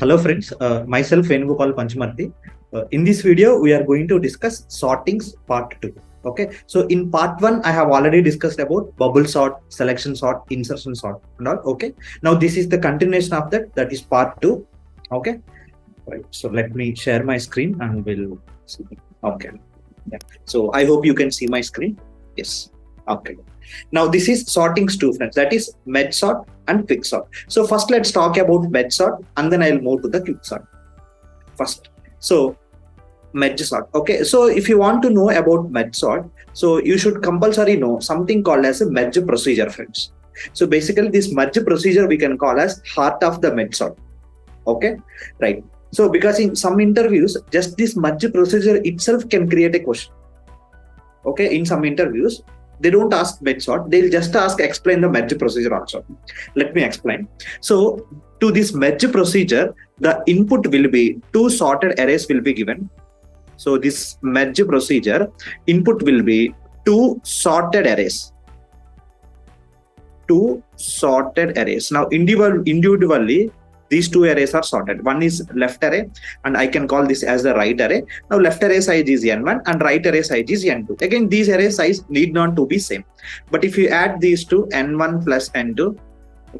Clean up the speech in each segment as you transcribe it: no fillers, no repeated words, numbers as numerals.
Hello friends, myself Venugopal Panchumarthi. In this video, we are going to discuss sortings part 2. Okay, so in part 1, I have already discussed about bubble sort, selection sort, insertion sort and all. Okay, now this is the continuation of that is part 2. Okay, right. So let me share my screen and we'll see. Okay, yeah. So I hope you can see my screen. Yes. Okay. Now this is sortings 2, friends. That is merge sort and quick sort. So first let's talk about merge sort and then I'll move to the quick sort first. So merge sort. Okay, so if you want to know about merge sort, so you should compulsory know something called as a merge procedure, friends. So basically this merge procedure we can call as heart of the merge sort. Okay, right. So because in some interviews, just this merge procedure itself can create a question. Okay, in some interviews, they don't ask merge sort, they'll just ask explain the merge procedure also. Let me explain. So to this merge procedure, the input will be two sorted arrays will be given. So this merge procedure input will be two sorted arrays. Two sorted arrays. Now individually, these two arrays are sorted. One is left array and I can call this as the right array. Now left array size is n1 and right array size is n2. Again, these array size need not to be same. But if you add these two, n1 plus n2,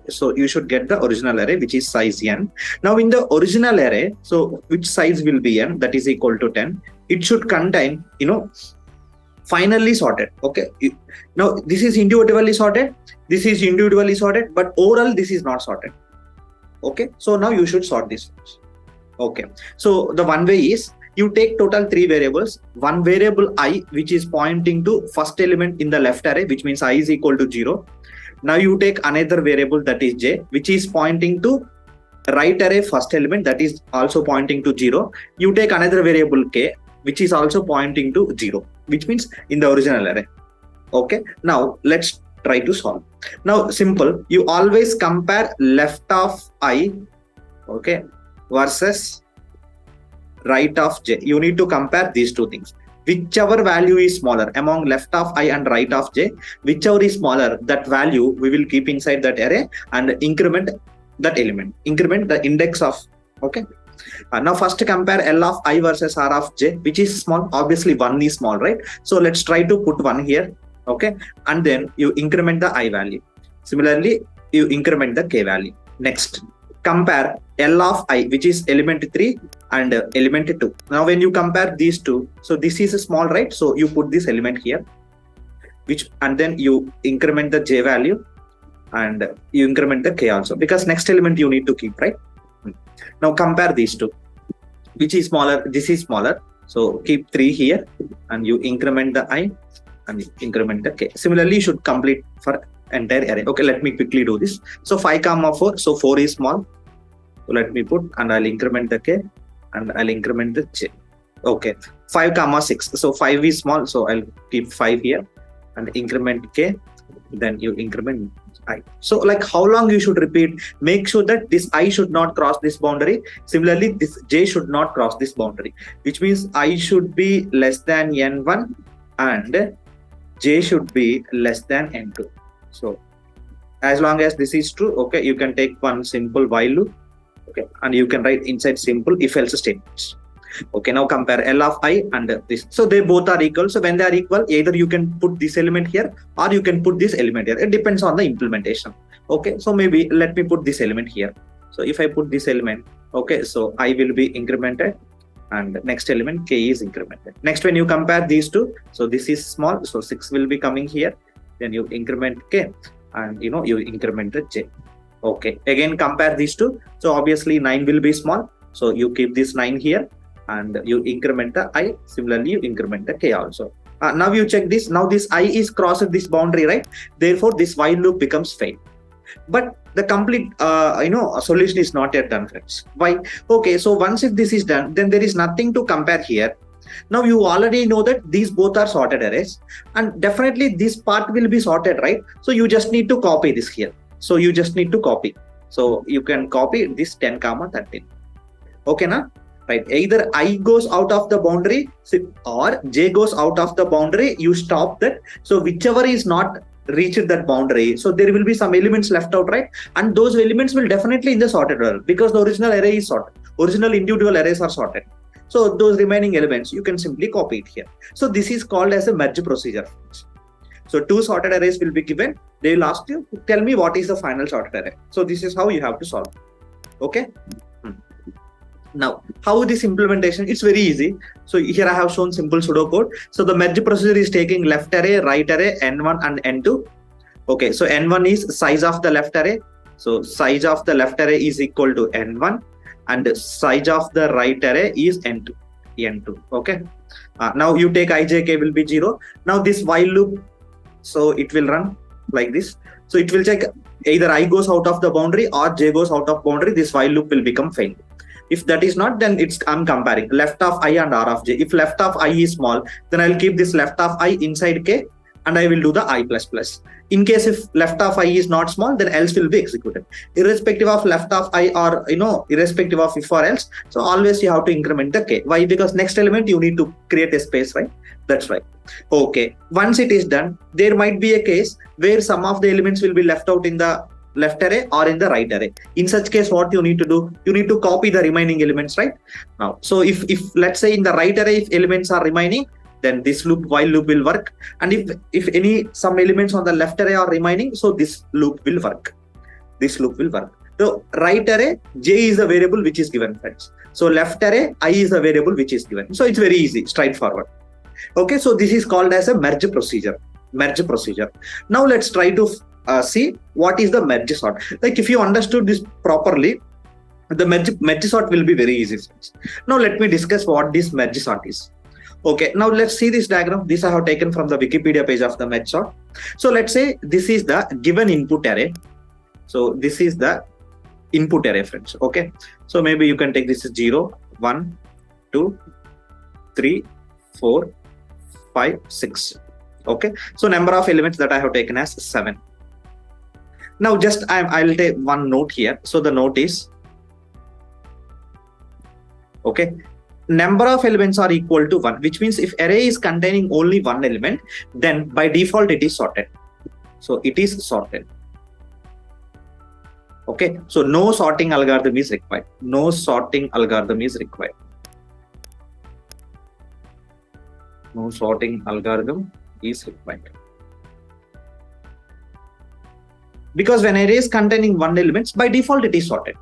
so you should get the original array which is size n. Now in the original array, so which size will be n, that is equal to 10. It should contain, finally sorted. Okay. Now this is individually sorted. This is individually sorted, but overall this is not sorted. Okay, so now you should sort this. Okay, so the one way is you take total 3 variables, one variable I which is pointing to first element in the left array, which means I is equal to 0. Now you take another variable that is j, which is pointing to right array first element, that is also pointing to 0. You take another variable k which is also pointing to 0, which means in the original array. Okay, now let's try to solve. Now simple, you always compare left of I, okay, versus right of j. You need to compare these two things. Whichever value is smaller among left of I and right of j, whichever is smaller, that value we will keep inside that array and increment that element, increment the index of, okay. Now first compare L of I versus R of j, which is small. Obviously 1 is small, right? So let's try to put 1 here. Okay, and then you increment the I value. Similarly, you increment the k value. Next, compare L of I, which is element 3 and element 2. Now when you compare these two, so this is a small, right? So you put this element here, and then you increment the j value and you increment the k also, because next element you need to keep, right? Now compare these two, which is smaller, this is smaller. So keep 3 here and you increment the I and increment the k. Similarly, you should complete for entire array. Okay, let me quickly do this. So 5, 4. So 4 is small. So let me put and I'll increment the k and I'll increment the j. Okay, 5, 6. So 5 is small. So I'll keep 5 here and increment k. Then you increment I. So like how long you should repeat? Make sure that this I should not cross this boundary. Similarly, this j should not cross this boundary, which means I should be less than n1 and j should be less than n2. So as long as this is true, okay, you can take one simple while loop, okay, and you can write inside simple if else statements. Okay, now compare L of I and this. So they both are equal. So when they are equal, either you can put this element here or you can put this element here. It depends on the implementation. Okay, so maybe let me put this element here. So if I put this element, okay, so I will be incremented and next element k is incremented. Next, when you compare these two, so this is small, so 6 will be coming here. Then you increment k and you increment the j. Okay, again compare these two. So obviously 9 will be small, so you keep this 9 here and you increment the I. Similarly, you increment the k also. Now you check this. Now this I is crossed this boundary, right? Therefore this while loop becomes fail. But the complete solution is not yet done, friends. Why? Okay, so once if this is done, then there is nothing to compare here. Now you already know that these both are sorted arrays and definitely this part will be sorted, right? So you just need to copy this here. So you just need to copy. So you can copy this 10, 13. Okay, now? Right, either I goes out of the boundary or j goes out of the boundary, you stop that. So whichever is not reached that boundary, so there will be some elements left out, right? And those elements will definitely in the sorted order, because the original array is sorted. Original individual arrays are sorted. So those remaining elements, you can simply copy it here. So this is called as a merge procedure. So two sorted arrays will be given. They will ask you, tell me what is the final sorted array. So this is how you have to solve. Okay. Now, how this implementation, it's very easy. So here I have shown simple pseudocode. So the merge procedure is taking left array, right array, n1 and n2. Okay, so n1 is size of the left array. So size of the left array is equal to n1, and size of the right array is n2. Okay. Now you take ijk will be 0. Now this while loop, so it will run like this. So it will check either I goes out of the boundary or j goes out of boundary. This while loop will become failed. If that is not, then I'm comparing left of I and r of j. If left of I is small, then I'll keep this left of I inside k, and I will do the I++. In case if left of I is not small, then else will be executed. Irrespective of left of I, or irrespective of if or else. So always you have to increment the k. Why? Because next element you need to create a space, right? That's right. Okay. Once it is done, there might be a case where some of the elements will be left out in the left array or in the right array. In such case, what you need to do, you need to copy the remaining elements, right? Now, so if let's say in the right array, if elements are remaining, then this loop, while loop will work. And if some elements on the left array are remaining, so this loop will work. This loop will work. So right array, j is the variable which is given, friends. So left array, I is the variable which is given. So it's very easy, straightforward. Okay, so this is called as a merge procedure. Merge procedure. Now let's try to see what is the merge sort. Like if you understood this properly, the merge sort will be very easy. Now let me discuss what this merge sort is. Okay, now let's see this diagram. This I have taken from the Wikipedia page of the merge sort. So let's say this is the given input array. So this is the input array, friends. Okay, so maybe you can take this as 0, 1, 2, 3, 4, 5, 6. Okay, so number of elements that I have taken as 7. Now just I'll take one note here. So the note is, okay, number of elements are equal to 1, which means if array is containing only one element, then by default it is sorted. So it is sorted. Okay, so no sorting algorithm is required. No sorting algorithm is required. No sorting algorithm is required. Because when array is containing one element, by default it is sorted.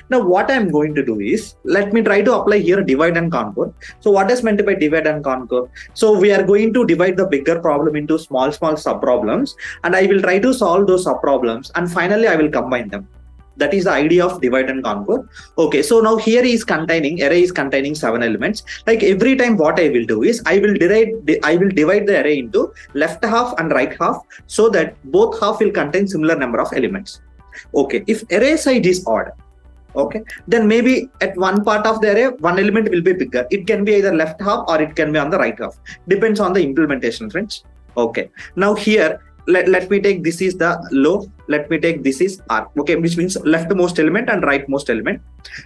Now what I'm going to do is, let me try to apply here divide and conquer. So what is meant by divide and conquer? So we are going to divide the bigger problem into small sub problems, and I will try to solve those sub problems, and finally I will combine them. That is the idea of divide and conquer. Okay, so now here array is containing 7 elements. Like every time what I will do is I will divide the array into left half and right half, so that both half will contain similar number of elements. Okay, if array size is odd, okay, then maybe at one part of the array, one element will be bigger. It can be either left half or it can be on the right half. Depends on the implementation, friends. Okay, now here, let me take this is the low, let me take this is R, okay, which means leftmost element and rightmost element.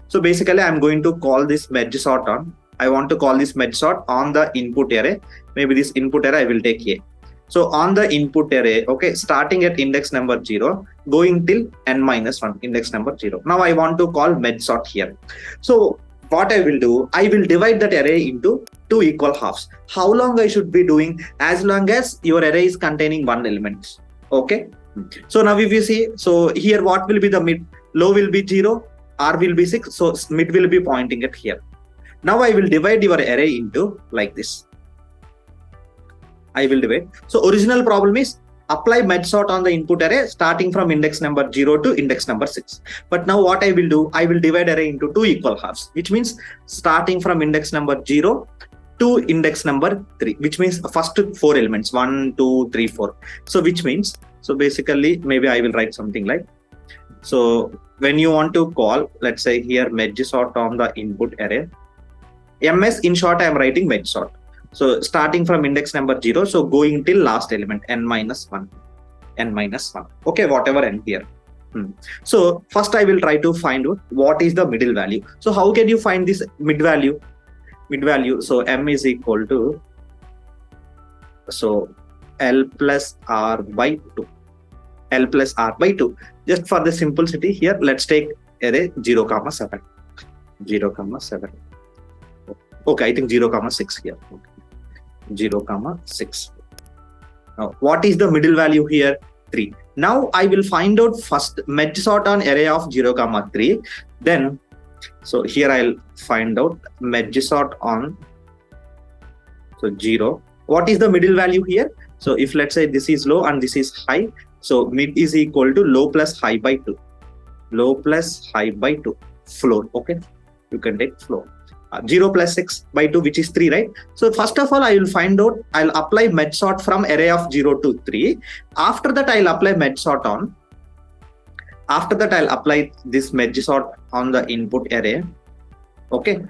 So basically I'm going to call this merge sort on. I want to call this merge sort on the input array. Maybe this input array I will take A. So on the input array, okay, starting at index number 0, going till n-1, index number 0. Now I want to call merge sort here. So what I will do, I will divide that array into 2 equal halves. How long I should be doing? As long as your array is containing one element. Okay. So now if you see, so here what will be the mid? Low will be 0, R will be 6. So mid will be pointing at here. Now I will divide your array into like this. I will divide. So original problem is apply merge sort on the input array starting from index number 0 to index number 6. But now what I will do, I will divide array into 2 equal halves, which means starting from index number 0 to index number 3, which means first 4 elements, 1, 2, 3, 4. So which means, so basically maybe I will write something like, so when you want to call, let's say here merge sort on the input array, MS in short I am writing merge sort. So starting from index number 0, so going till last element n-1. Okay, whatever n here. So first I will try to find out what is the middle value. So how can you find this mid value? So m is equal to, so L plus R by 2. L plus R by 2. Just for the simplicity here, let's take array 0, 7. 0, 7. Okay, I think 0, 6 here. Okay. 0, 6. Now, what is the middle value here? 3. Now I will find out first merge sort on array of 0, 3. Then, so here I'll find out merge sort on 0. What is the middle value here? So if let's say this is low and this is high, so mid is equal to low plus high by 2. Low plus high by 2. Floor. Okay, you can take floor. 0 plus 6 by 2, which is 3, right? So first of all, I will find out, I'll apply merge sort from array of 0 to 3. After that, I'll apply merge sort on. After that, I'll apply this merge sort on the input array. Okay,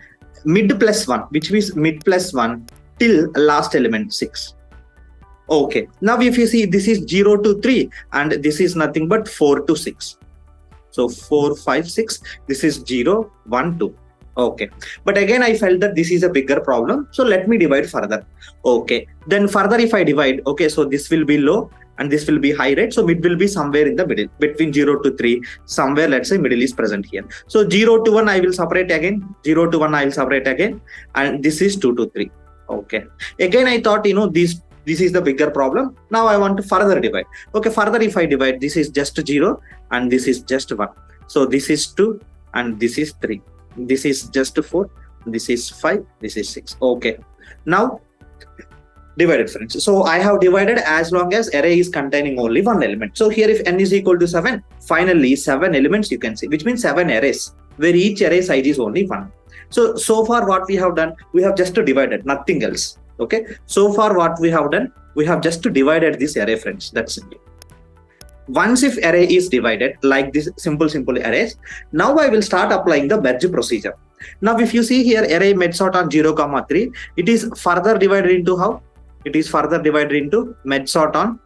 mid plus 1, which means mid plus 1 till last element 6. Okay, now if you see, this is 0 to 3 and this is nothing but 4 to 6. So 4, 5, 6, this is 0, 1, 2. Okay, but again I felt that this is a bigger problem, so let me divide further. Okay, then further if I divide, okay, so this will be low and this will be high, right? So mid will be somewhere in the middle, between 0 to 3, somewhere let's say middle is present here. So 0 to 1 I will separate again, 0 to 1 I will separate again, and this is 2 to 3. Okay, again I thought, this is the bigger problem. Now I want to further divide. Okay, further if I divide, this is just 0 and this is just 1. So this is 2 and this is 3. This is just 4, this is 5, this is 6. Okay, now divided, friends. So I have divided as long as array is containing only one element. So here if n is equal to 7, finally 7 elements you can see, which means 7 arrays, where each array size is only 1. So far what we have done, we have just divided, nothing else. Okay, so far what we have done, we have just divided this array, friends. That's it. Once if array is divided like this simple arrays, now I will start applying the merge procedure. Now if you see here array merge sort on 0, 3, it is further divided into how? It is further divided into merge sort on,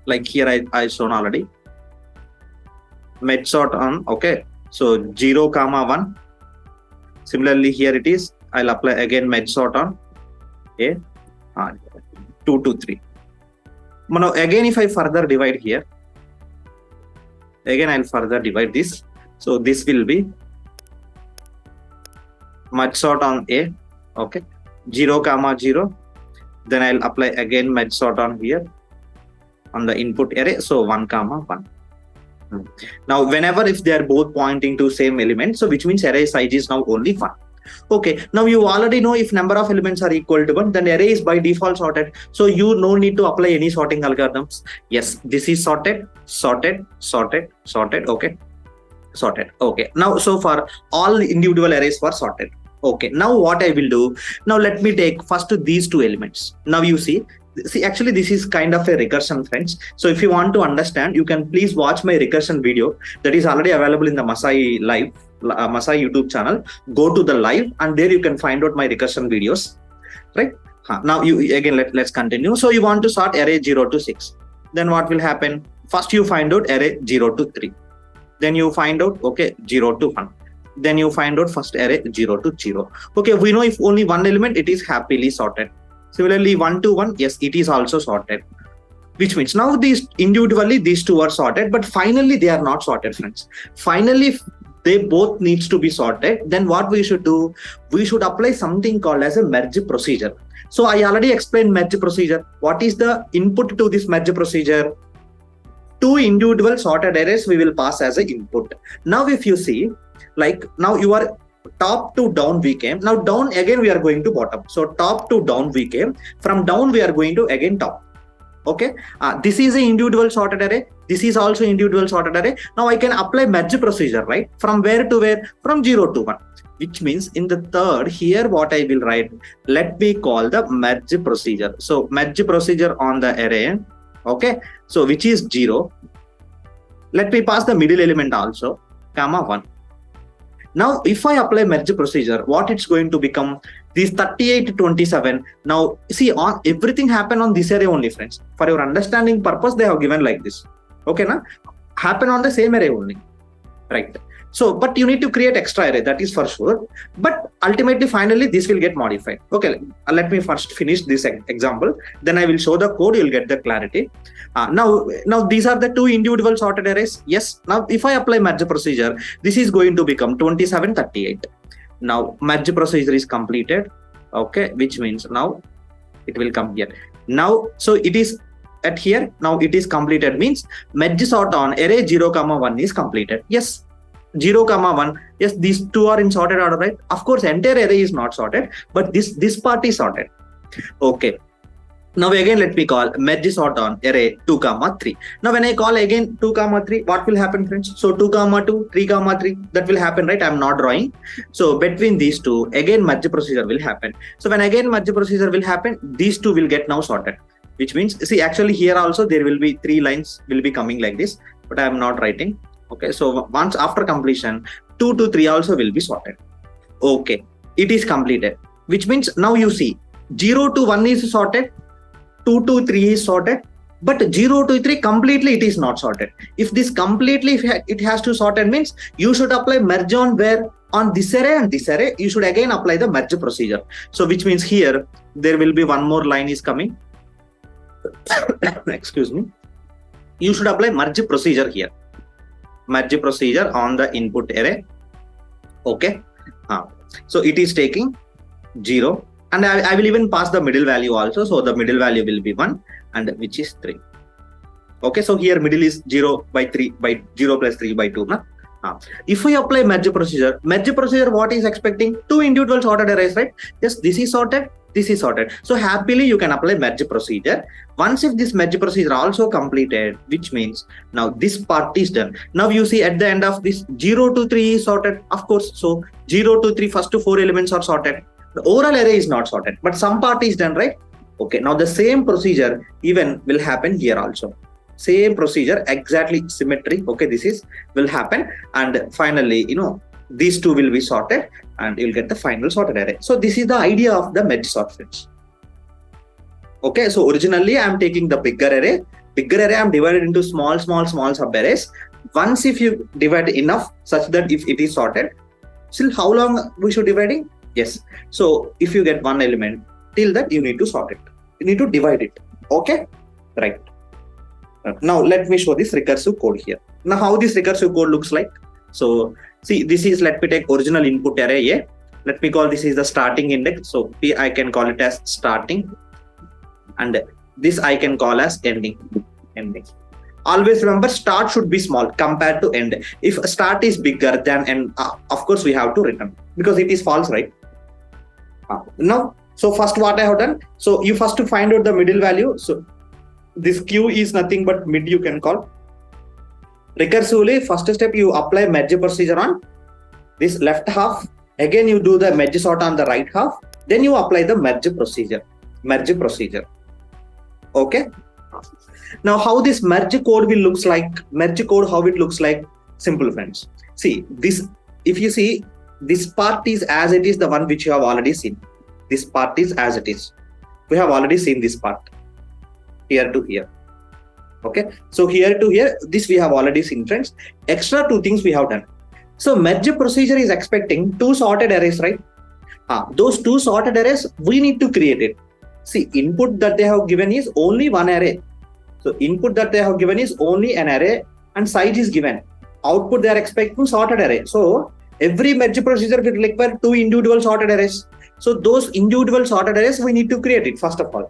like here I shown already. Merge sort on, okay, so 0, 1. Similarly here it is, I'll apply again merge sort on 2 to 3. Now again if I further divide here, again I'll further divide this. So this will be merge sort on A, okay, 0, 0. Then I'll apply again merge sort on here on the input array. So 1, 1. Now whenever if they are both pointing to same element, so which means array size is now only 1. Okay, now you already know if number of elements are equal to 1, then array is by default sorted. So you no need to apply any sorting algorithms. Yes, this is sorted. Okay, sorted. Okay, now so far all individual arrays were sorted. Okay, now what I will do, now let me take first these two elements. Now you see actually this is kind of a recursion, friends. So if you want to understand, you can please watch my recursion video that is already available in the Masai YouTube channel. Go to the live and there you can find out my recursion videos, right? Now you again let's continue. So you want to sort array 0 to 6. Then what will happen? First you find out array 0 to 3. Then you find out, okay, 0 to 1. Then you find out first array 0 to 0. Okay, we know if only one element, it is happily sorted. Similarly 1 to 1, yes, it is also sorted. Which means now these individually these two are sorted, but finally they are not sorted, friends. Finally, if they both needs to be sorted, then what we should do? We should apply something called as a merge procedure. So I already explained merge procedure. What is the input to this merge procedure? Two individual sorted arrays we will pass as an input. Now if you see, like now you are top to down we came. Now down again we are going to bottom. So top to down we came. From down we are going to again top. Okay, this is an individual sorted array. This is also individual sorted array. Now I can apply merge procedure, right? From where to where? From 0 to 1. Which means in the third here what I will write, let me call the merge procedure. So merge procedure on the array. Okay, so which is 0. Let me pass the middle element also, 1. Now, if I apply merge procedure, what it's going to become? These 38, 27. Now, see, on everything happen on this array only, friends. For your understanding purpose, they have given like this. Okay, na? Happen on the same array only. Right. So, but you need to create extra array, that is for sure. But ultimately, finally, this will get modified. Okay, let me first finish this example. Then I will show the code. You'll get the clarity. Now these are the two individual sorted arrays. Yes. Now, if I apply merge procedure, this is going to become 2738. Now, merge procedure is completed. Okay, which means now it will come here. Now, so it is at here. Now it is completed means merge sort on array 0, 1 is completed. Yes. 0, 1. Yes, these two are in sorted order, right? Of course, entire array is not sorted, but this part is sorted. Okay. Now again, let me call merge sort on array 2, 3. Now when I call again 2, 3, what will happen, friends? So 2, 2, 3, 3, that will happen, right? I'm not drawing. So between these two, again merge procedure will happen. So when again merge procedure will happen, these two will get now sorted. Which means, see, actually here also there will be 3 lines will be coming like this, but I am not writing. Okay, so once after completion, 2 to 3 also will be sorted. Okay, it is completed. Which means now you see 0 to 1 is sorted, 2 to 3 is sorted, but 0 to 3 completely it is not sorted. If this completely it has to sorted means you should apply merge on where on this array and this array, you should again apply the merge procedure. So which means here there will be one more line is coming. Excuse me. You should apply merge procedure here. Merge procedure on the input array. Okay. So it is taking 0, and I will even pass the middle value also. So the middle value will be 1, and which is 3. Okay. So here middle is 0 by 3 by 0 plus 3 by 2. If we apply merge procedure, what is expecting? 2 individual sorted arrays, right? Yes, this is sorted. This is sorted. So happily you can apply merge procedure. Once if this merge procedure also completed, which means now this part is done. Now you see at the end of this 0 to 3 is sorted. Of course, so 0 to 3 first to 4 elements are sorted. The overall array is not sorted, but some part is done, right? Okay, now the same procedure even will happen here also. Same procedure, exactly symmetry. Okay, this is will happen, and finally, these two will be sorted and you'll get the final sorted array. So this is the idea of the merge sort, friends. Okay, so originally I'm taking the bigger array I'm divided into small sub arrays. Once if you divide enough such that if it is sorted, still how long we should dividing? Yes. So if you get one element, till that you need to sort it. You need to divide it. Okay, right. Now let me show this recursive code here. Now how this recursive code looks like. So see, this is, let me take original input array A. Let me call this is the starting index. So P I can call it as starting, and this I can call as ending. Always remember, start should be small compared to end. If start is bigger than end, of course we have to return because it is false, right? Now, so first what I have done. So you first to find out the middle value. So this Q is nothing but mid, you can call. Recursively, first step you apply merge procedure on this left half. Again you do the merge sort on the right half. Then you apply the merge procedure. Okay. Now how this merge code will looks like? Merge code, how it looks like? Simple, friends. See this. If you see, this part is as it is, the one which you have already seen. This part is as it is. We have already seen this part. Here to here. Okay, so here to here, this we have already seen, friends. Extra 2 things we have done. So merge procedure is expecting 2 sorted arrays, right? Those 2 sorted arrays we need to create it. See, input that they have given is only one array. So input that they have given is only an array, and size is given. Output they are expecting sorted array. So every merge procedure will require 2 individual sorted arrays. So those individual sorted arrays we need to create it first of all.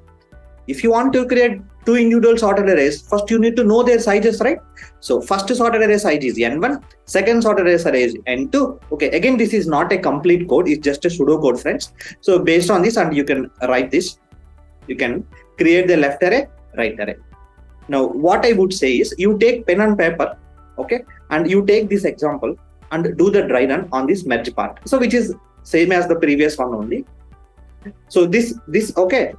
If you want to create 2 individual sorted arrays, first you need to know their sizes, right? So first sorted array size is n1, second sorted array size is n2. Okay, again this is not a complete code, it's just a pseudo code, friends. So based on this, and you can write this, you can create the left array, right array. Now what I would say is, you take pen and paper, okay, and you take this example and do the dry run on this merge part. So which is same as the previous one only. So this okay,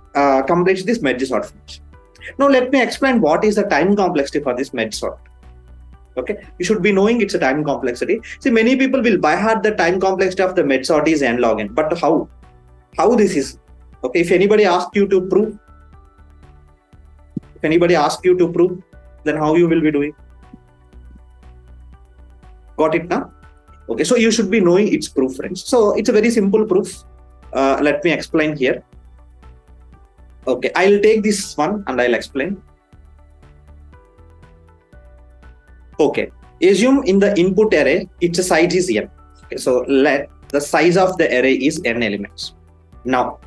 completes this merge sort. Now let me explain what is the time complexity for this merge sort. Okay, you should be knowing it's a time complexity. See, many people will by heart the time complexity of the merge sort is n log n, but how this is? Okay, if anybody asks you to prove, then how you will be doing? Got it now? Okay, so you should be knowing its proof, friends. So it's a very simple proof. Let me explain here. Okay, I'll take this one and I'll explain. Okay, assume in the input array, its size is n. Okay, so let the size of the array is n elements. Now,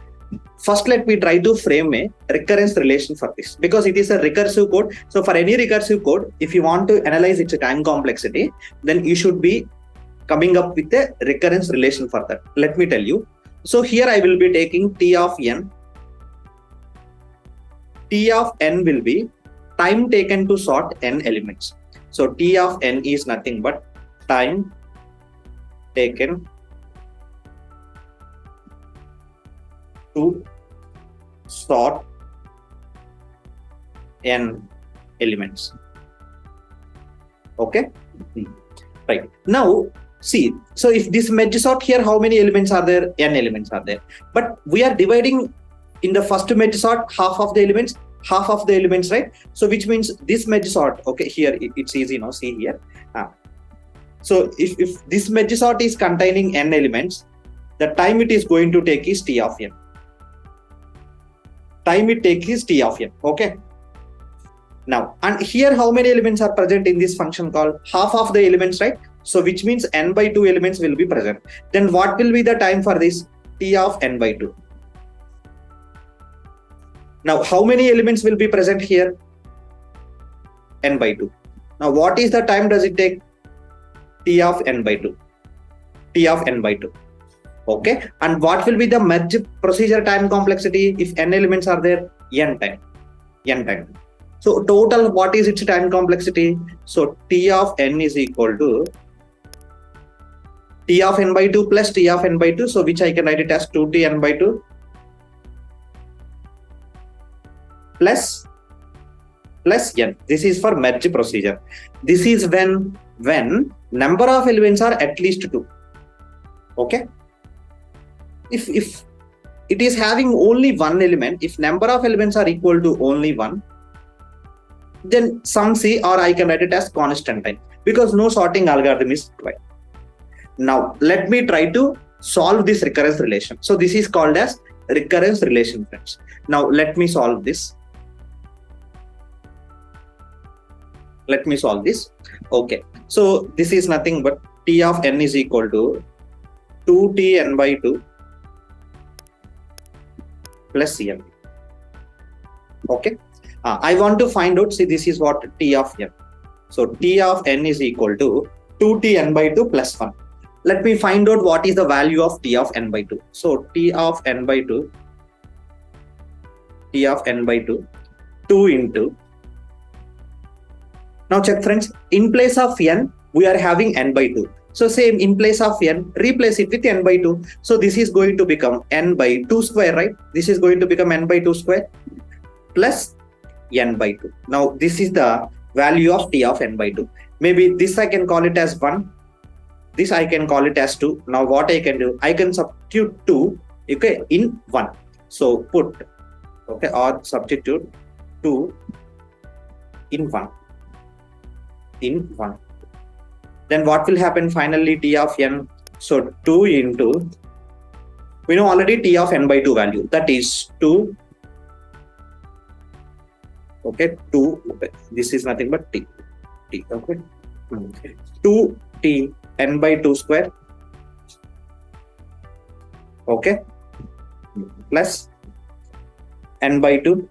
first let me try to frame a recurrence relation for this, because it is a recursive code. So for any recursive code, if you want to analyze its time complexity, then you should be coming up with a recurrence relation for that. Let me tell you. So here I will be taking T of n. T of n will be time taken to sort n elements. So T of n is nothing but time taken to sort n elements. Okay, right. Now see, so if this merge sort here, how many elements are there? N elements are there. But we are dividing in the first merge sort half of the elements, right? So which means this merge sort, okay, here it's easy now, see here. So if this merge sort is containing n elements, the time it is going to take is T of n. Time it takes is T of n, okay? Now, and here how many elements are present in this function call? Half of the elements, right? So which means n by 2 elements will be present. Then what will be the time for this? T of n by 2. Now, how many elements will be present here? N by 2. Now, what is the time does it take? T of n by 2. T of n by 2. Okay. And what will be the merge procedure time complexity if n elements are there? N time. N time. So, total, what is its time complexity? So, T of n is equal to T of n by 2 plus T of n by 2. So, which I can write it as 2T n by 2. Plus n. This is for merge procedure. This is when number of elements are at least 2. Okay. If it is having only one element, if number of elements are equal to only 1, then some C, or I can write it as constant time, because no sorting algorithm is required. Now let me try to solve this recurrence relation. So this is called as recurrence relation, friends. Now let me solve this. Let me solve this. Okay, so this is nothing but T of n is equal to 2T n by 2 plus n. Okay, I want to find out, see, this is what T of n. So T of n is equal to 2T n by 2 plus 1. Let me find out what is the value of T of n by 2. So T of n by 2, 2 into. Now check, friends, in place of n, we are having n by 2. So same, in place of n, replace it with n by 2. So this is going to become n by 2 square, right? This is going to become n by 2 square plus n by 2. Now this is the value of T of n by 2. Maybe this I can call it as 1. This I can call it as 2. Now what I can do? I can substitute 2, okay, in 1. So put, okay, or substitute 2 in 1. Then what will happen finally? T of n. So 2 into, we know already T of n by 2 value, that is 2. Okay, 2. Okay. This is nothing but T. Okay. 2T n by 2 square. Okay. Plus n by 2.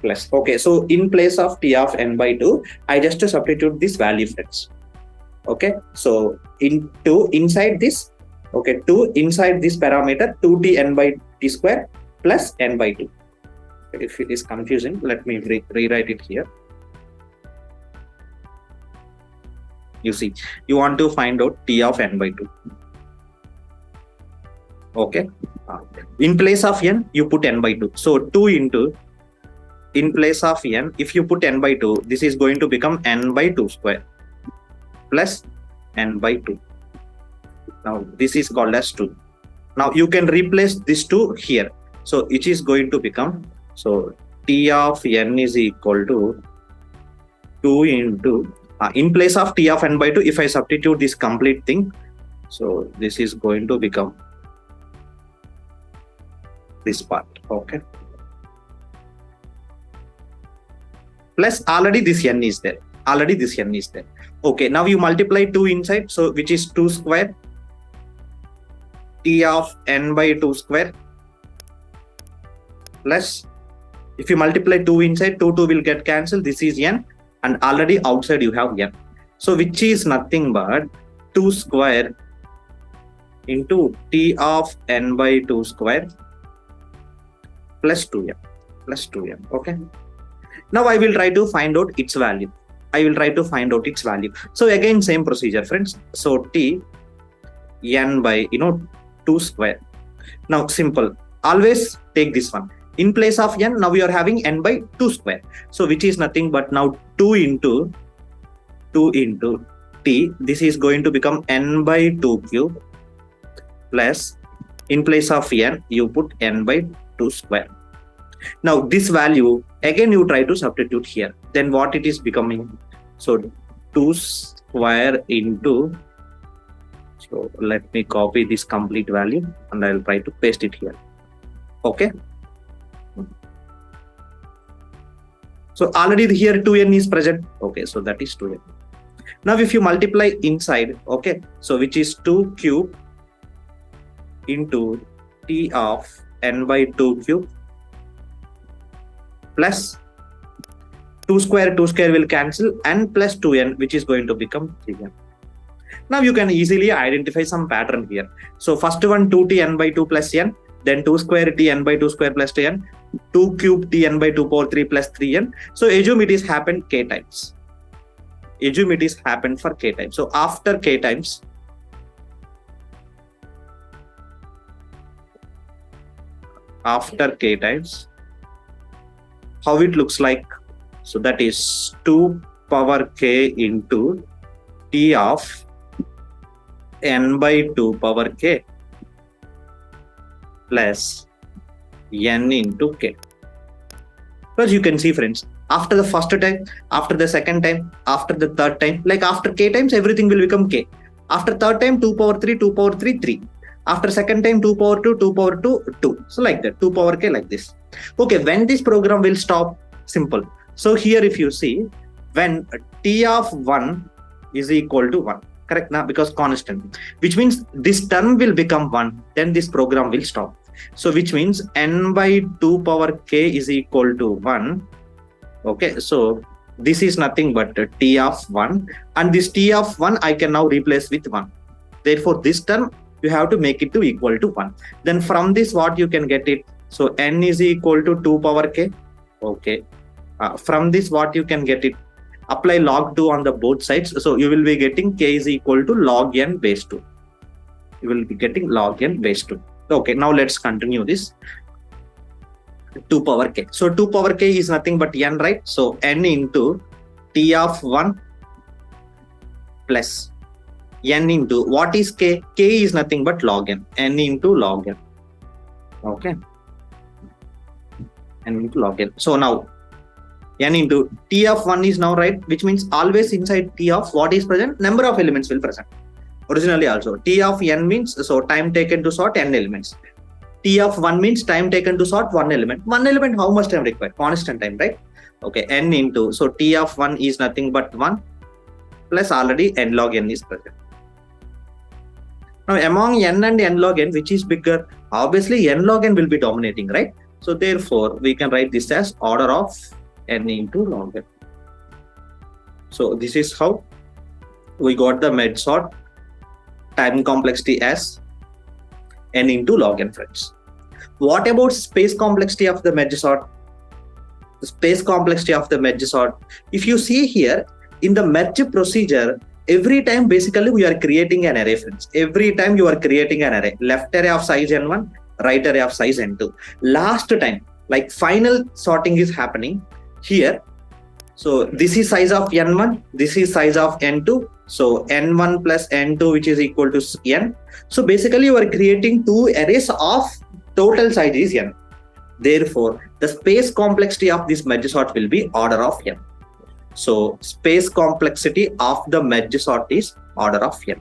Plus, okay, so in place of T of n by 2, I just substitute this value, friends. Okay, so inside this, okay, 2 inside this parameter, 2T n by t square plus n by 2. If it is confusing, let me rewrite it here. You see, you want to find out T of n by 2. Okay, in place of n, you put n by 2. So 2 into, in place of n, if you put n by 2, this is going to become n by 2 square plus n by 2. Now this is called as 2. Now you can replace this 2 here. So it is going to become, so T of n is equal to 2 into In place of t of n by 2, if I substitute this complete thing, so this is going to become this part. Okay. Plus already this n is there. Okay, now you multiply 2 inside, so which is 2 square t of n by 2 square, plus if you multiply 2 inside, 2 will get cancelled, this is n, and already outside you have n, so which is nothing but 2 square into t of n by 2 square plus 2n. Okay, now I will try to find out its value. So again, same procedure, friends. So t n by 2 square. Now simple, always take this one. In place of n, now we are having n by 2 square. So which is nothing but now 2 into t. This is going to become n by 2 cube plus, in place of n, you put n by 2 square. Now this value, again you try to substitute here. Then what it is becoming? So 2 square into, so let me copy this complete value and I'll try to paste it here. Okay. So already here 2n is present. Okay, so that is 2n. Now if you multiply inside, okay, so which is 2 cube into t of n by 2 cube plus 2 square will cancel, and plus 2n, which is going to become 3n. Now you can easily identify some pattern here. So first one 2t n by 2 plus n, then 2 square t n by 2 square plus n, 2 cube t n by 2 power 3 plus 3n. So assume it is happened k times. For k times. So after k times, how it looks like? So that is 2 power k into t of n by 2 power k plus n into k. Because you can see, friends, after the first time, after the second time, after the third time, like after k times, everything will become k. After third time, 2 power 3, 3. After second time, 2 power 2, 2. So like that, 2 power k like this. Okay, when this program will stop? Simple. So here if you see, when t of 1 is equal to 1, correct now, because constant, which means this term will become 1, then this program will stop. So which means n by 2 power k is equal to 1. Okay, so this is nothing but t of 1, and this t of 1 I can now replace with 1. Therefore this term you have to make it to equal to 1. Then from this what you can get it? So n is equal to 2 power k. Okay, from this what you can get it? Apply log 2 on the both sides. So you will be getting k is equal to log n base 2. Okay, now let's continue this. 2 power k. So 2 power k is nothing but n, right? So n into t of 1 plus n into, what is k? K is nothing but log n. N into log n. Okay. N into log n. So now n into t of 1 is now, right, which means always inside t of what is present, number of elements will present. Originally also t of n means, so time taken to sort n elements. T of 1 means time taken to sort 1 element. 1 element, how much time required? Constant time, right? Okay, n into, so t of 1 is nothing but 1 plus already n log n is present. Now among n and n log n, which is bigger? Obviously n log n will be dominating, right? So therefore we can write this as order of n into log n. So this is how we got the merge sort time complexity as n into log n, friends. What about space complexity of the merge sort? The space complexity of the merge sort, if you see here in the merge procedure, every time basically we are creating an array, friends. Every time you are creating an array, left array of size n1, right array of size n2. Last time, like final sorting is happening here. So this is size of n1, this is size of n2. So n1 plus n2, which is equal to n. So basically you are creating two arrays of total size is n. Therefore the space complexity of this merge sort will be order of n. So space complexity of the merge sort is order of n.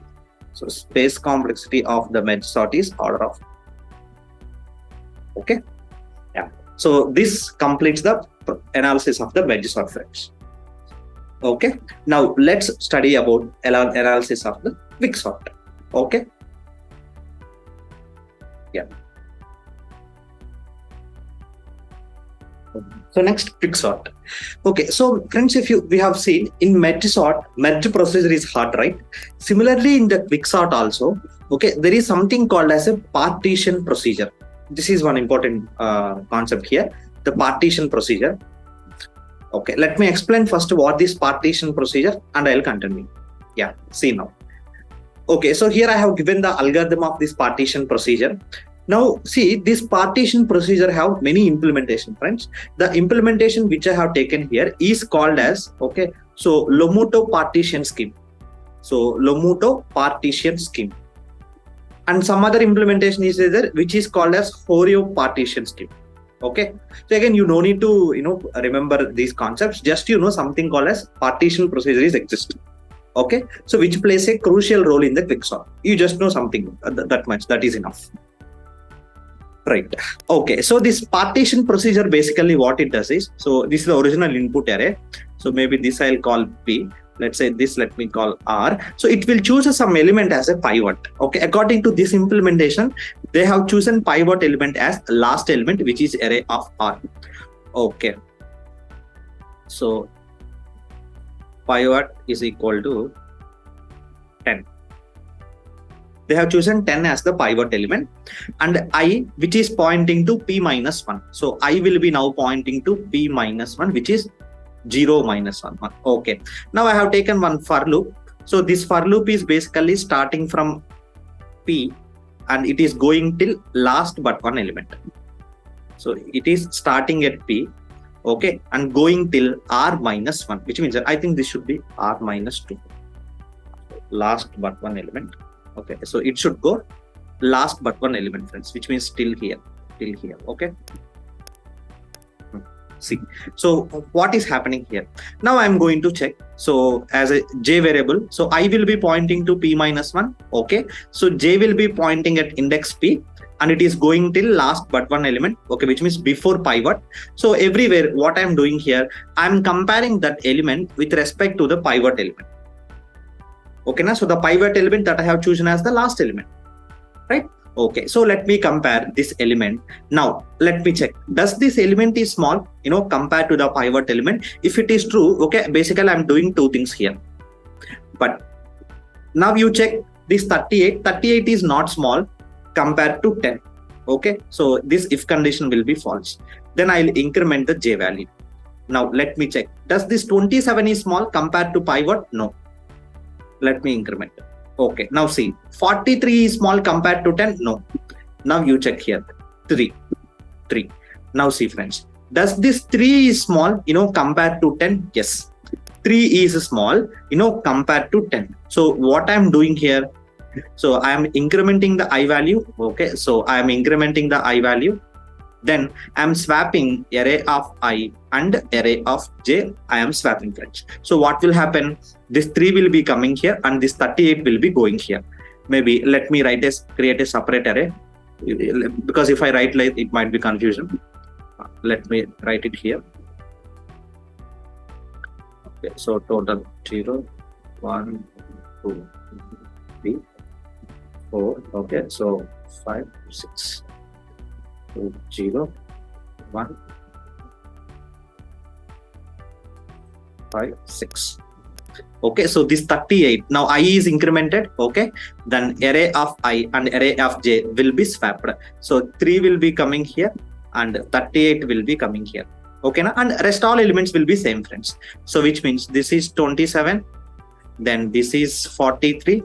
So space complexity of the merge sort is order of. Okay. Yeah. So this completes the analysis of the merge sort, friends. Okay. Now let's study about analysis of the quick sort. Okay. Yeah. So next, quick sort. Okay, so friends, we have seen in merge sort, merge procedure is hard, right? Similarly, in the quick sort also, okay, there is something called as a partition procedure. This is one important concept here, the partition procedure. Okay, let me explain first what this partition procedure and I'll continue. Yeah, see now. Okay, so here I have given the algorithm of this partition procedure. Now, see, this partition procedure have many implementation, friends. The implementation which I have taken here is called as, okay, so Lomuto partition scheme. So Lomuto partition scheme. And some other implementation is there, which is called as Horio partition scheme. Okay. So again, you no need to, remember these concepts. Just, something called as partition procedure is exist. Okay. So which plays a crucial role in the quick sort. You just know something that much. That is enough. Right. Okay. So this partition procedure, basically what it does is, so this is the original input array. So maybe this I'll call P. Let's say this, let me call R. So it will choose some element as a pivot. Okay. According to this implementation, they have chosen pivot element as last element, which is array of R. Okay. So pivot is equal to 10. They have chosen 10 as the pivot element and I, which is pointing to P minus 1. So I will be now pointing to P minus 1, which is 0 minus 1. Okay. Now I have taken one for loop. So this for loop is basically starting from P and it is going till last but one element. So it is starting at P, okay, and going till R minus 1, which means that I think this should be R minus 2. Last but one element. Okay, so it should go last but one element, friends, which means till here. Okay. See, so what is happening here? Now I'm going to check. So as a J variable, so I will be pointing to P minus 1. Okay, so J will be pointing at index P and it is going till last but one element. Okay, which means before pivot. So everywhere what I'm doing here, I'm comparing that element with respect to the pivot element. Okay, now so the pivot element that I have chosen as the last element, right? Okay, so let me compare this element. Now let me check. Does this element is small, compared to the pivot element? If it is true, okay, basically I'm doing two things here. But now you check this 38. 38 is not small compared to 10. Okay, so this if condition will be false. Then I'll increment the J value. Now let me check. Does this 27 is small compared to pivot? No. Let me increment. Okay, now see, 43 is small compared to 10. No. Now you check here. 3. Now see, friends, does this 3 is small, compared to 10? Yes. 3 is small, compared to 10. So what I'm doing here, so I am incrementing the I value. Okay, so I am incrementing the I value. Then I'm swapping array of I and array of J. I am swapping, friends. So what will happen? This 3 will be coming here and this 38 will be going here. Maybe let me create a separate array, because if I write like it might be confusion. Let me write it here. Okay, so total 0, 1, 2, 3, 4. Okay, so 5, 6. 0, 1, 5, 6. Okay, so this 38, now I is incremented. Okay, then array of I and array of J will be swapped. So 3 will be coming here and 38 will be coming here. Okay, now and rest all elements will be same, friends. So which means this is 27, then this is 43,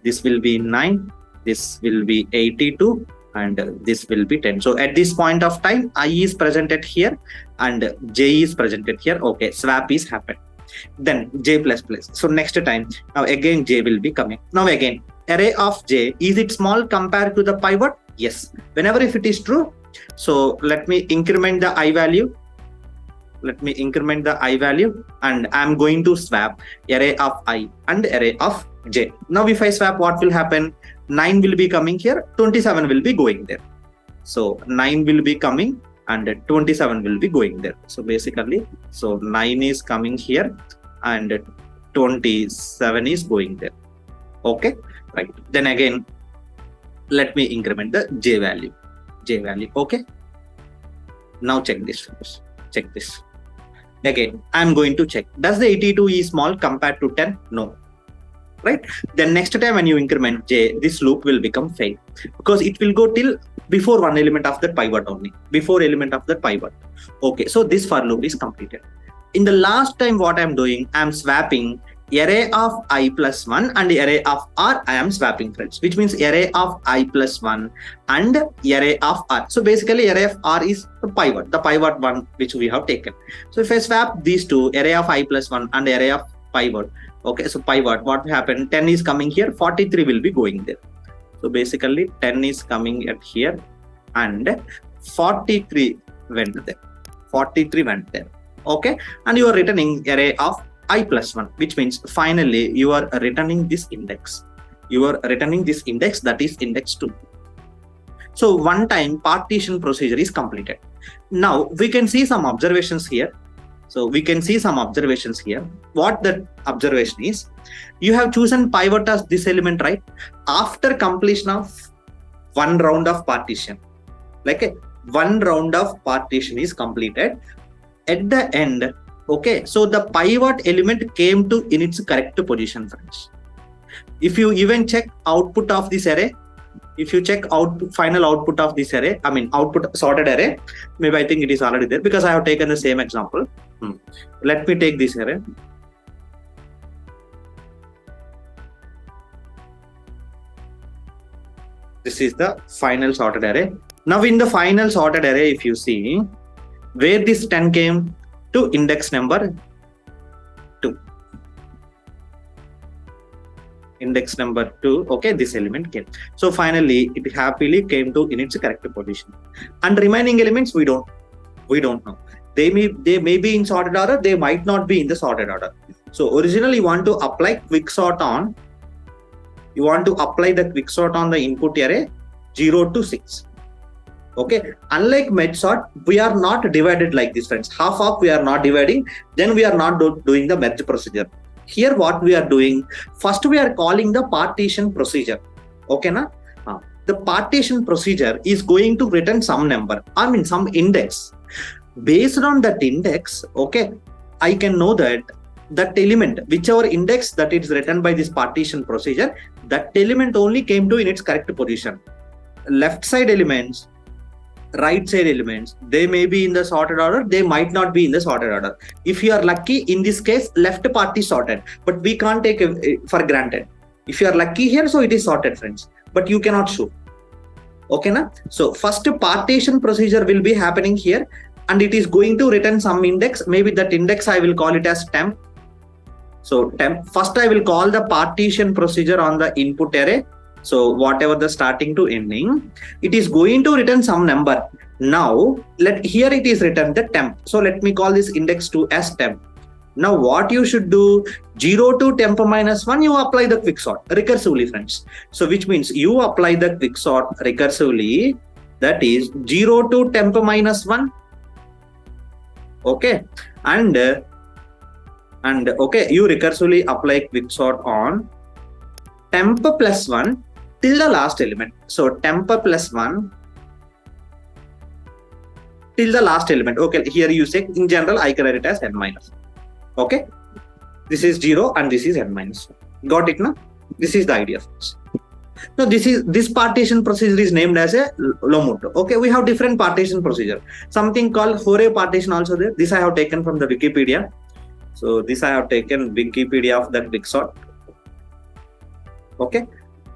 this will be 9, this will be 82, and this will be 10. So at this point of time, I is presented here and J is presented here. Okay, swap is happened. Then J plus plus. So next time, now again J will be coming. Now again, array of J, is it small compared to the pivot? Yes. Whenever if it is true, so let me increment the I value. let me increment the I value, and I'm going to swap array of I and array of j. Now if I swap, what will happen? 9 will be coming here, 27 will be going there. So 9 will be coming and 27 will be going there. So basically, so 9 is coming here and 27 is going there. Okay, right. Then again, let me increment the j value. Okay. Now check this first. Check this. Again, I'm going to check. Does the 82 is small compared to 10? No. Right? Then next time when you increment j, this loop will become fail because it will go till before one element of that pivot only. Before element of that pivot. Okay, so this for loop is completed. In the last time, what I'm doing, I'm swapping array of I plus 1 and array of r. I am swapping, friends, which means array of I plus 1 and array of r. So basically array of r is the pivot one which we have taken. So if I swap these two, array of I plus 1 and array of pivot, okay, so pivot, what will happen? 10 is coming here, 43 will be going there. So basically 10 is coming at here and 43 went there. 43 went there. Okay, and you are returning array of I plus 1, which means finally you are returning this index. You are returning this index, that is index 2. So one time partition procedure is completed. Now we can see some observations here. What the observation is, you have chosen pivot as this element, right? After completion of one round of partition, like one round of partition is completed. At the end, okay, so the pivot element came to in its correct position, friends. If you even check output of this array, if you check final output of this array, output sorted array, maybe I think it is already there because I have taken the same example. Let me take this array. This is the final sorted array. Now in the final sorted array, if you see where this 10 came to index number 2. Index number 2, okay, this element came. So finally it happily came to in its correct position. And remaining elements we don't know. They may be in sorted order, they might not be in the sorted order. So originally you want to apply quick sort on. You want to apply the quick sort on the input array 0 to 6. Okay, unlike merge sort, we are not divided like this, friends. Half we are not dividing, then we are not doing the merge procedure. Here what we are doing, first we are calling the partition procedure. Okay, na? The partition procedure is going to return some number, some index. Based on that index, okay, I can know that element, whichever index that is written by this partition procedure, that element only came to in its correct position. Left side elements, right side elements, they may be in the sorted order, they might not be in the sorted order. If you are lucky, in this case left part is sorted, but we can't take it for granted. If you are lucky here, so it is sorted, friends, but you cannot show. Okay, na? So first partition procedure will be happening here and it is going to return some index. Maybe that index I will call it as temp. So temp, first I will call the partition procedure on the input array. So whatever the starting to ending, it is going to return some number. Now here it is written the temp. So let me call this index 2 as temp. Now what you should do, 0 to temp minus 1, you apply the quick sort recursively, friends. So which means you apply the quick sort recursively, that is 0 to temp minus 1. Okay, and okay, you recursively apply quick sort on temp plus 1 till the last element. So temp plus 1 till the last element. Okay, here you say in general I can write it as n minus. Okay, this is 0 and this is n minus 1. Got it now? This is the idea. Now this partition procedure is named as a Lomoto. Okay, we have different partition procedure. Something called Fourier partition also there. This I have taken from the Wikipedia. So this I have taken Wikipedia of that quick sort. Okay,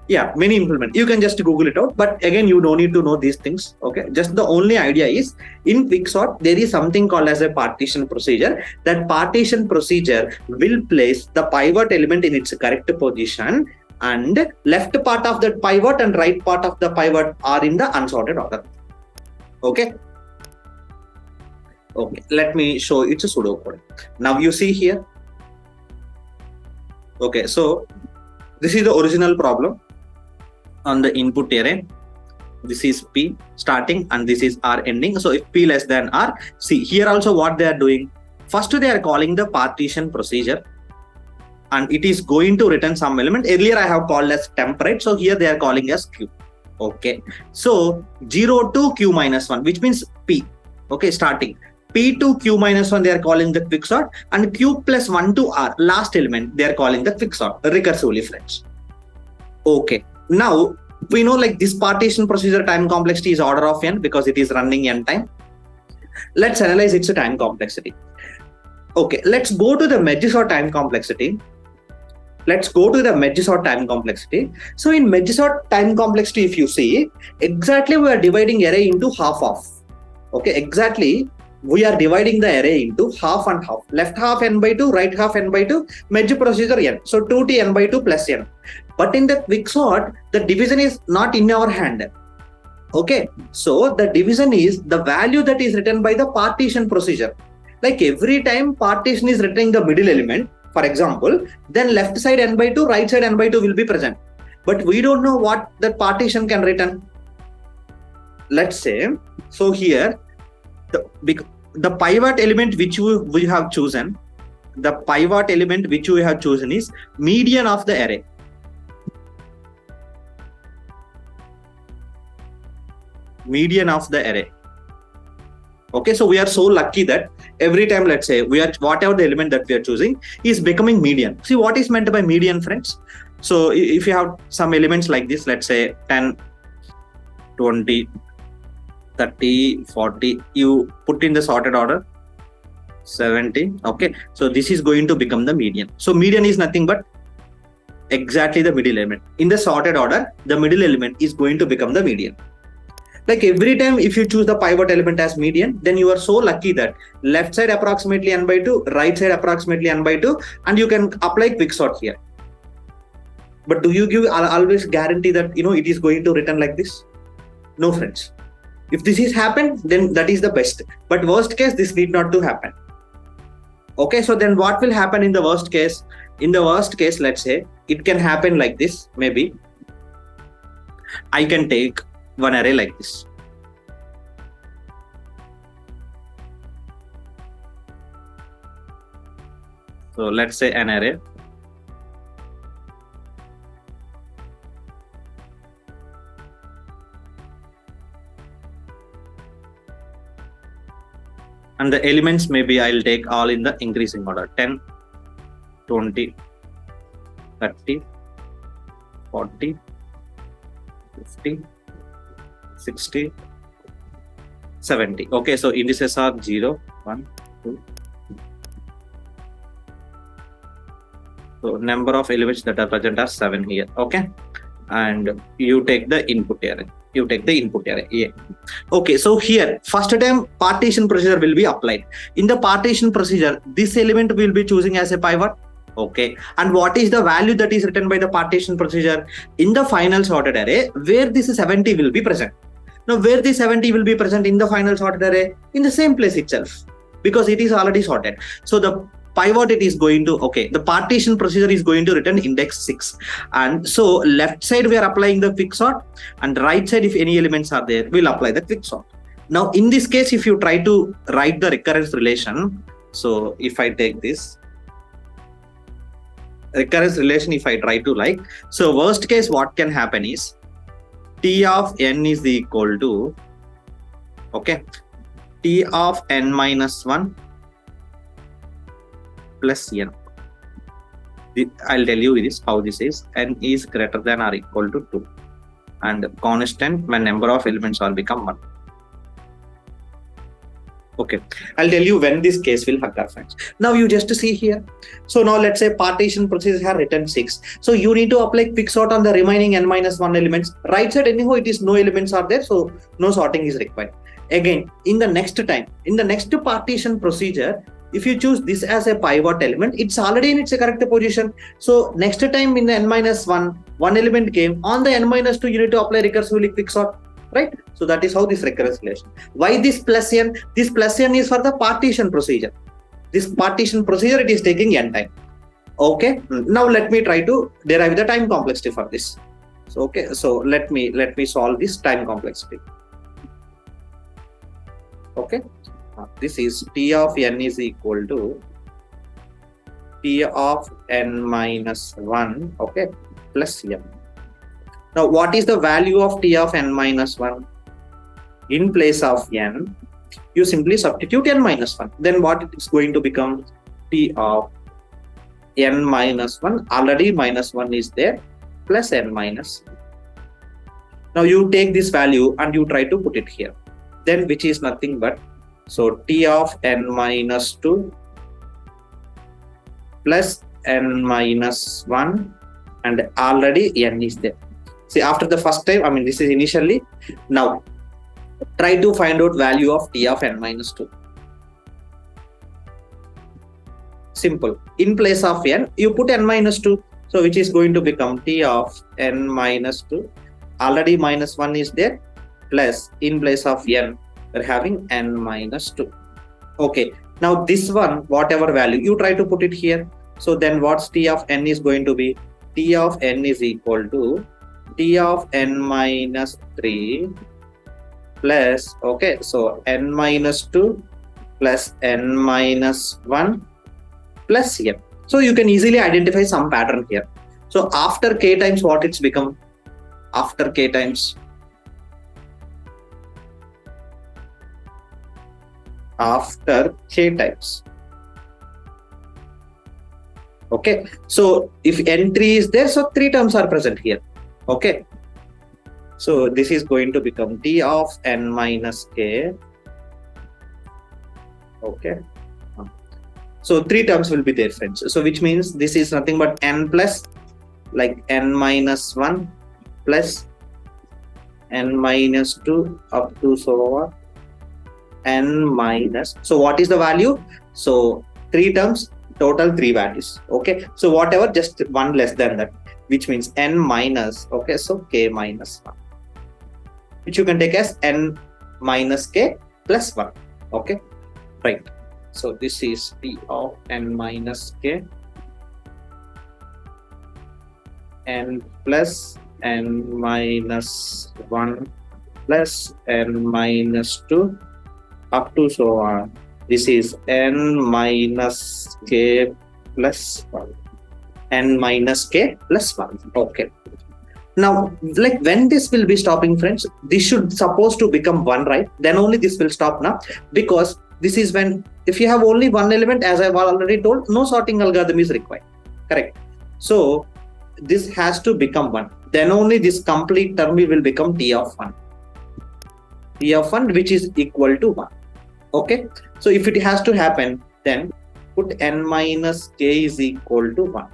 yeah, many implement. You can just Google it out, but again you don't need to know these things. Okay, just the only idea is in quick sort there is something called as a partition procedure. That partition procedure will place the pivot element in its correct position, and left part of that pivot and right part of the pivot are in the unsorted order. Okay, Okay, let me show it's a pseudocode. Now you see here. Okay, so this is the original problem on the input array. This is P starting and this is R ending. So if P less than R, see here also what they are doing. First they are calling the partition procedure and it is going to return some element. Earlier I have called as temp, right? So here they are calling as Q. Okay, so 0 to Q minus 1, which means P. Okay, starting. P to Q minus 1 they are calling the quick sort, and Q plus 1 to R, last element, they are calling the quick sort, recursively, friends. Okay, now we know like this partition procedure time complexity is order of n because it is running n time. Let's analyze its time complexity. Okay, let's go to the merge sort time complexity. So in merge sort time complexity, if you see, exactly we are dividing array into half of. Okay, exactly we are dividing the array into half and half. Left half n by 2, right half n by 2, merge procedure n. So 2t n by 2 plus n. But in the quick sort, the division is not in our hand. Okay, so the division is the value that is written by the partition procedure. Like every time partition is returning the middle element, for example, then left side n by 2, right side n by 2 will be present. But we don't know what that partition can return. Let's say, so here, the pivot element which we have chosen, is median of the array. Okay, so we are so lucky that every time, let's say, whatever the element that we are choosing is becoming median. See what is meant by median, friends? So if you have some elements like this, let's say 10, 20, 30, 40, you put in the sorted order 70. Okay, so this is going to become the median. So median is nothing but exactly the middle element. In the sorted order, the middle element is going to become the median. Like every time if you choose the pivot element as median, then you are so lucky that left side approximately n by 2, right side approximately n by 2, and you can apply quick sort here. But do you give always guarantee that it is going to return like this? No, friends. If this is happened, then that is the best. But worst case, this need not to happen. Okay, so then what will happen in the worst case? In the worst case, let's say it can happen like this. Maybe I can take one array like this. So let's say an array. And the elements maybe I'll take all in the increasing order. 10, 20, 30, 40, 50, 60, 70. Okay, so indices are 0, 1, 2. So number of elements that are present are 7 here. Okay, and you take the input array. Yeah. Okay, so here first time partition procedure will be applied. In the partition procedure, this element will be choosing as a pivot. Okay, and what is the value that is written by the partition procedure? In the final sorted array, where this 70 will be present. Now where this 70 will be present in the final sorted array? In the same place itself, because it is already sorted. So the pivot the partition procedure is going to return index 6, and so left side we are applying the quick sort, and right side if any elements are there we'll apply the quick sort. Now in this case, if you try to write the recurrence relation, so if I take this recurrence relation, if I try to so worst case what can happen is T of n is equal to T of n minus 1 plus n. I'll tell you how this is. N is greater than or equal to 2, and constant when number of elements all become 1. Okay, I'll tell you when this case will occur, friends. Now you just see here. So now let's say partition procedure have written 6. So you need to apply quick sort on the remaining n minus 1 elements. Right side anyhow it is no elements are there, so no sorting is required. Again, in the next partition procedure, if you choose this as a pivot element, it's already in its correct position. So next time in the n minus 1 element came, on the n minus 2 you need to apply recursively quick sort. right? So that is how this recurrence relation. Why this plus n? This plus n is for the partition procedure. This partition procedure, it is taking n time. Okay, now let me try to derive the time complexity for this. So okay, so let me solve this time complexity. Okay, this is T of n is equal to T of n minus 1, okay, plus m. Now what is the value of T of n minus 1? In place of n, you simply substitute n minus 1. Then what it is going to become? T of n minus 1, already minus 1 is there, plus n minus 1. Now you take this value and you try to put it here. Then which is nothing but, so T of n minus 2 plus n minus 1, and already n is there. See, after the first time, I mean this is initially, now try to find out value of T of n minus 2. Simple. In place of n, you put n minus 2. So which is going to become T of n minus 2. Already minus 1 is there, plus in place of n, we're having n minus 2. Okay. Now this one, whatever value, you try to put it here. So then what's T of n is going to be? T of n is equal to T of n minus 3 plus, okay, so n minus 2 plus n minus 1 plus m. So you can easily identify some pattern here. So after k times, what it's become? After k times, okay, so if n3 is there, so 3 terms are present here. Okay, so this is going to become T of n minus k. Okay, so 3 terms will be there, friends. So which means this is nothing but n plus, like n minus 1 plus n minus 2 up to so on n minus, so what is the value? So 3 terms, total 3 values. Okay, so whatever, just 1 less than that, which means n minus, okay, so k minus 1, which you can take as n minus k plus 1. Okay, right. So this is T of n minus k, n plus n minus 1 plus n minus 2 up to so on. This is n minus k plus 1. N minus k plus 1. Okay. Now, like when this will be stopping, friends, this should supposed to become 1, right? Then only this will stop now, because this is when, if you have only one element, as I've already told, no sorting algorithm is required. Correct. So this has to become 1. Then only this complete term will become T of 1. T of 1, which is equal to 1. Okay. So if it has to happen, then put n minus k is equal to 1.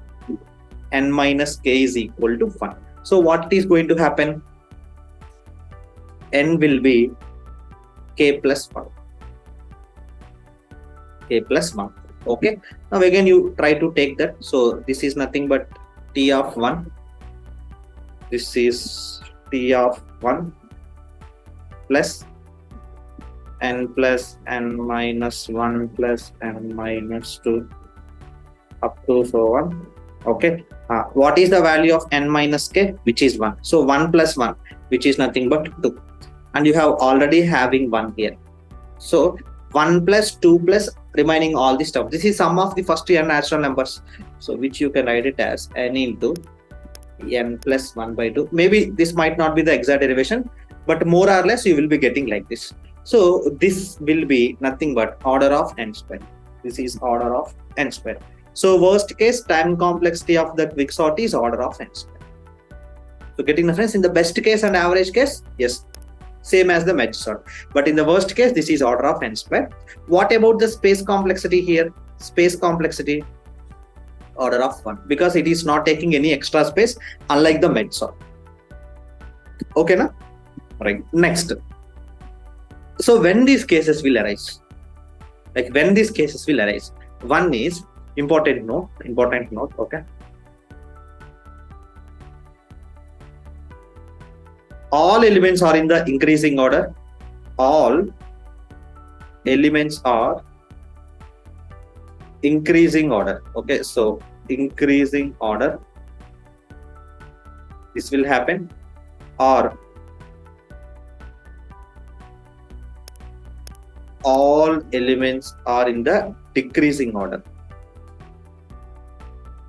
N minus k is equal to 1. So what is going to happen? N will be k plus 1. K plus 1. Okay. Now again you try to take that. So this is nothing but T of 1. This is T of 1 plus n plus n minus 1 plus n minus 2 up to so on. Okay. What is the value of n minus k? Which is 1. So 1 plus 1, which is nothing but 2. And you have already having 1 here. So 1 plus 2 plus remaining all this stuff. This is sum of the first n natural numbers. So which you can write it as n into n plus 1 by 2. Maybe this might not be the exact derivation, but more or less you will be getting like this. So this will be nothing but order of n square. This is order of n square. So worst case time complexity of the quick sort is order of n square. So getting the difference in the best case and average case, yes, same as the merge sort. But in the worst case, this is order of n square. What about the space complexity here? Space complexity, order of 1, because it is not taking any extra space, unlike the merge sort. Okay, na? Right. Next. So when these cases will arise, like when these cases will arise, one is important note, okay. all elements are in the increasing order. All elements are increasing order. Okay, so increasing order, this will happen. Or all elements are in the decreasing order.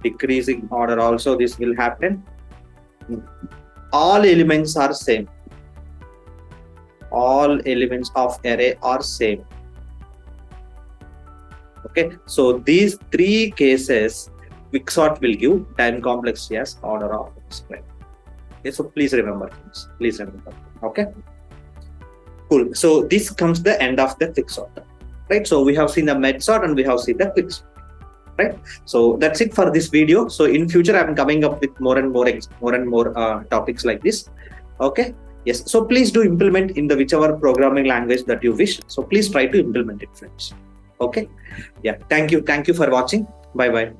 Decreasing order also this will happen. All elements are same. All elements of array are same. Okay, so these three cases quicksort will give time complexity as order of square. Okay, so please remember this. Please remember. Okay, cool. So this comes the end of the quicksort, right? So we have seen the med sort and we have seen the quicksort, right? So that's it for this video. So in future I'm coming up with more and more topics like this. Okay, yes. So please do implement in the whichever programming language that you wish. So please try to implement it, friends. Okay, yeah. Thank you for watching. Bye bye.